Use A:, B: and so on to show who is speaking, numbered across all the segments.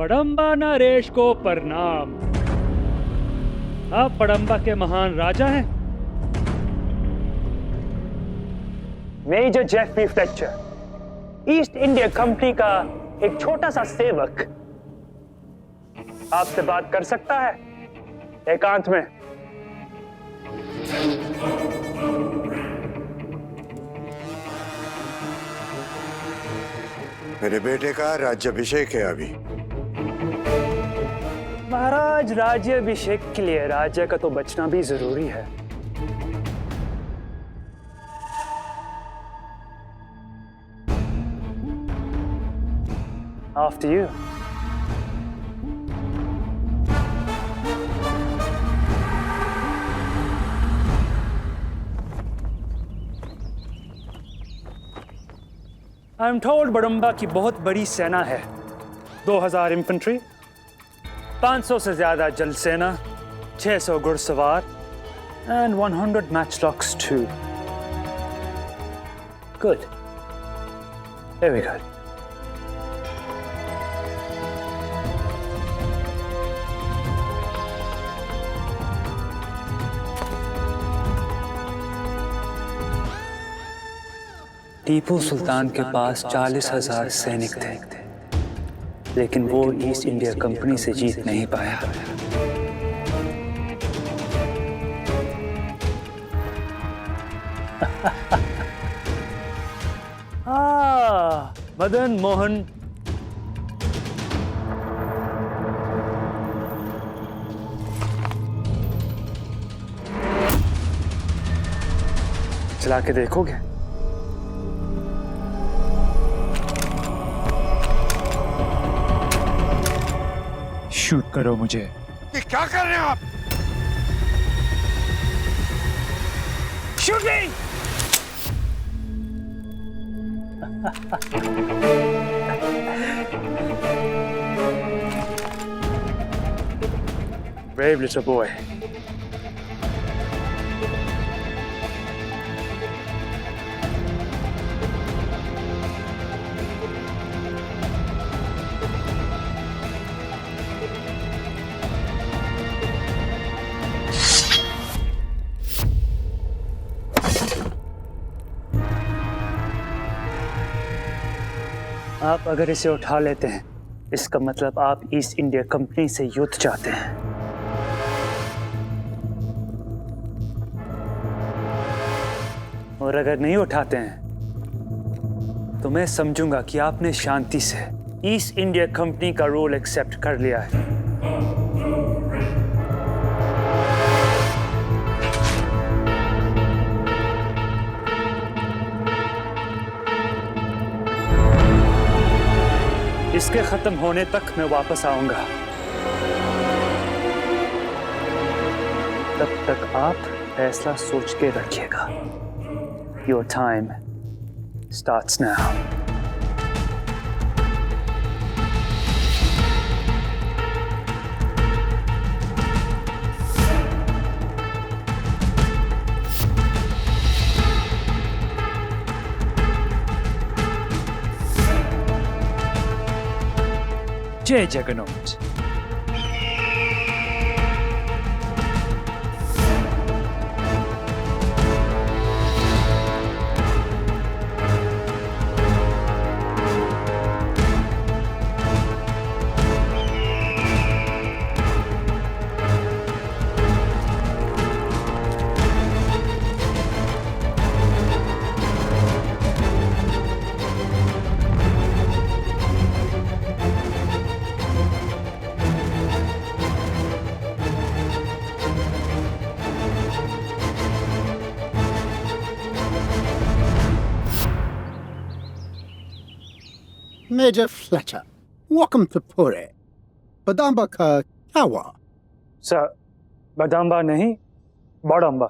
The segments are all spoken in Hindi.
A: बड़म्बा नरेश को प्रणाम। आप बड़म्बा के महान राजा हैं।
B: Major Jeffrey Fletcher, East India Company का एक छोटा सा सेवक आपसे बात कर सकता है एकांत में?
C: मेरे बेटे का राज्याभिषेक है अभी।
B: महाराज, राज्याभिषेक के लिए राज्य का तो बचना भी जरूरी है। After you. I'm told Badamba की बहुत बड़ी सेना है। 2000 इन्फेंट्री, 500 से ज्यादा जल सेना, 600 घुड़सवार and 100 matchlocks too. Good. Very good. Tipu Sultan के पास 40,000 सैनिक थे, लेकिन वो ईस्ट इंडिया कंपनी से जीत नहीं पाया। मदन मोहन चला के देखोगे?
A: शूट करो मुझे।
C: ये क्या कर रहे हैं आप?
B: शूट मी! Brave little boy. आप अगर इसे उठा लेते हैं, इसका मतलब आप ईस्ट इंडिया कंपनी से युद्ध चाहते हैं। और अगर नहीं उठाते हैं, तो मैं समझूंगा कि आपने शांति से ईस्ट इंडिया कंपनी का रोल एक्सेप्ट कर लिया है। इसके खत्म होने तक मैं वापस आऊंगा। तब तक आप फैसला सोच के रखिएगा। Your time starts now.
A: जय Jagannath.
D: Major Fletcher, welcome to Puri. बदाम्बा का क्या हुआ?
B: सर, बदाम्बा नहीं, बड़म्बा।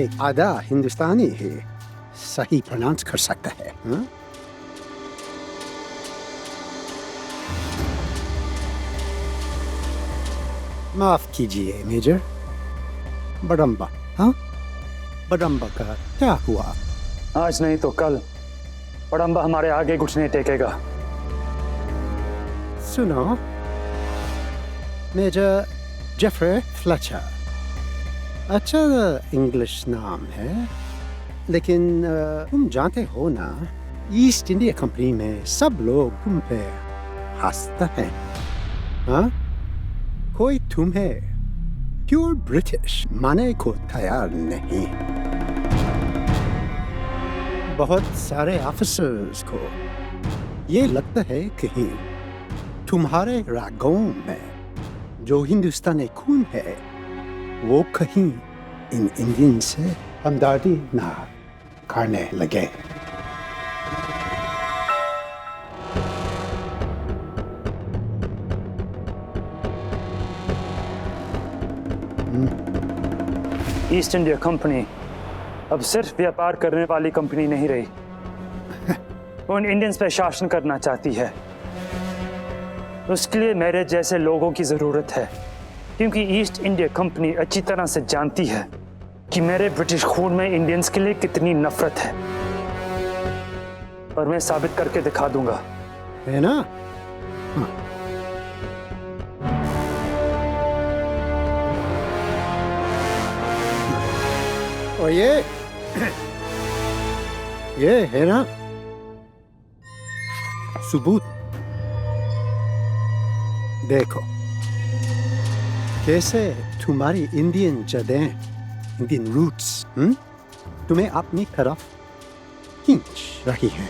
D: एक आधा हिंदुस्तानी है, सही प्रोनाउंस कर सकता है। माफ कीजिए मेजर, बड़म्बा। हाँ, बडम्बा का क्या हुआ?
B: आज नहीं तो कल बड़म्बा हमारे आगे घुटने टेकेगा।
D: सुनो, मेजर जेफरी फ्लेचर, अच्छा इंग्लिश नाम है, लेकिन तुम जानते हो ना, ईस्ट इंडिया कंपनी में सब लोग तुम पे हंसते हैं। हाँ, कोई तुम्हें प्योर ब्रिटिश मानने को तैयार नहीं। बहुत सारे ऑफिसर्स को ये लगता है कहीं तुम्हारे रगों में जो हिंदुस्तानी खून है वो कहीं इन इंडियन से हमदर्दी ना करने लगे।
B: ईस्ट इंडिया कंपनी अब सिर्फ व्यापार करने वाली कंपनी नहीं रही, वो उन इंडियंस पे शासन करना चाहती है। उसके लिए मेरे जैसे लोगों की जरूरत है, क्योंकि ईस्ट इंडिया कंपनी अच्छी तरह से जानती है कि मेरे ब्रिटिश खून में इंडियंस के लिए कितनी नफरत है, और मैं साबित करके दिखा दूंगा।
D: है ना? और ये है ना सबूत। देखो कैसे तुम्हारी इंडियन जड़ें, इंडियन रूट्स तुम्हें अपनी तरफ खींच रही हैं।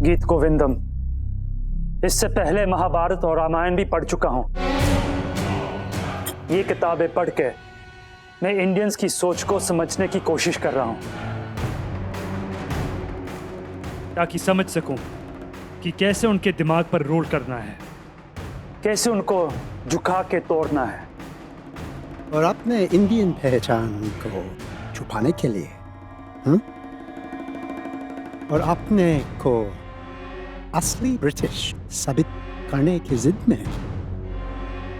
B: गीत गोविंदम, इससे पहले महाभारत और रामायण भी पढ़ चुका हूं। ये किताबें पढ़ के मैं इंडियंस की सोच को समझने की कोशिश कर रहा हूं,
A: ताकि समझ सकूं कि कैसे उनके दिमाग पर रोल करना है,
B: कैसे उनको झुका के तोड़ना है,
D: और अपने इंडियन पहचान को छुपाने के लिए और अपने को असली ब्रिटिश साबित करने की जिद में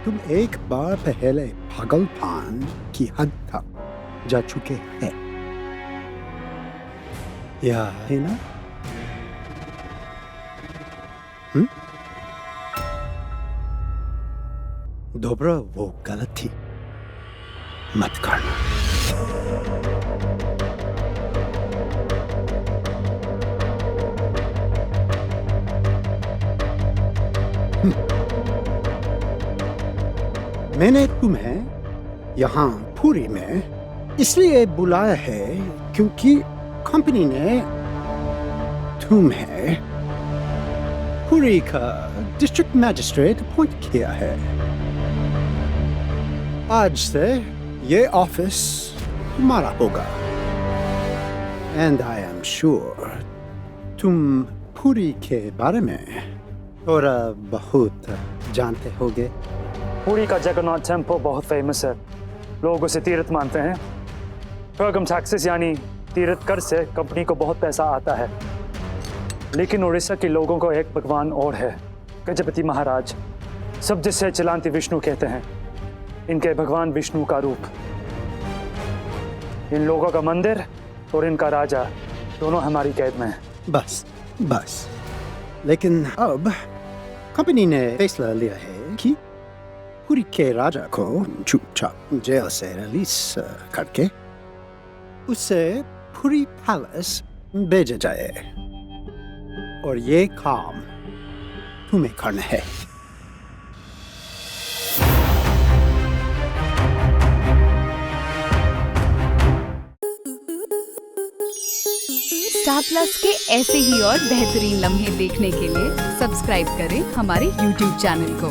D: तुम एक बार पहले पागलपन की हद तक जा चुके हैं, या है ना? दोबारा वो गलती मत करना। मैंने तुम्हें यहाँ पुरी में इसलिए बुलाया है क्योंकि कंपनी ने तुम्हें पुरी का डिस्ट्रिक्ट मैजिस्ट्रेट अपॉइंट किया है। आज से ये ऑफिस तुम्हारा होगा, एंड आई एम श्योर तुम पुरी के बारे में थोड़ा बहुत जानते होगे।
B: पुरी का जगन्नाथ टेम्पल बहुत फेमस है, लोग उसे तीर्थ मानते हैं। प्रोग्राम टैक्सेस यानी तीर्थ कर से कंपनी को बहुत पैसा आता है, लेकिन उड़ीसा के लोगों को एक भगवान और है, गजपति महाराज, सब जिसे चलांती विष्णु कहते हैं। इनके भगवान विष्णु का रूप, इन लोगों का मंदिर और इनका राजा दोनों हमारी कैद में है।
D: बस लेकिन अब कंपनी ने फैसला लिया है कि पुरी के राजा को चुपचाप जेल से रिलीज करके उसे पुरी पैलेस भेजा जाए, और ये काम तुम्हें करना है।
E: स्टार प्लस के ऐसे ही और बेहतरीन लम्हे देखने के लिए सब्सक्राइब करें हमारे YouTube चैनल को।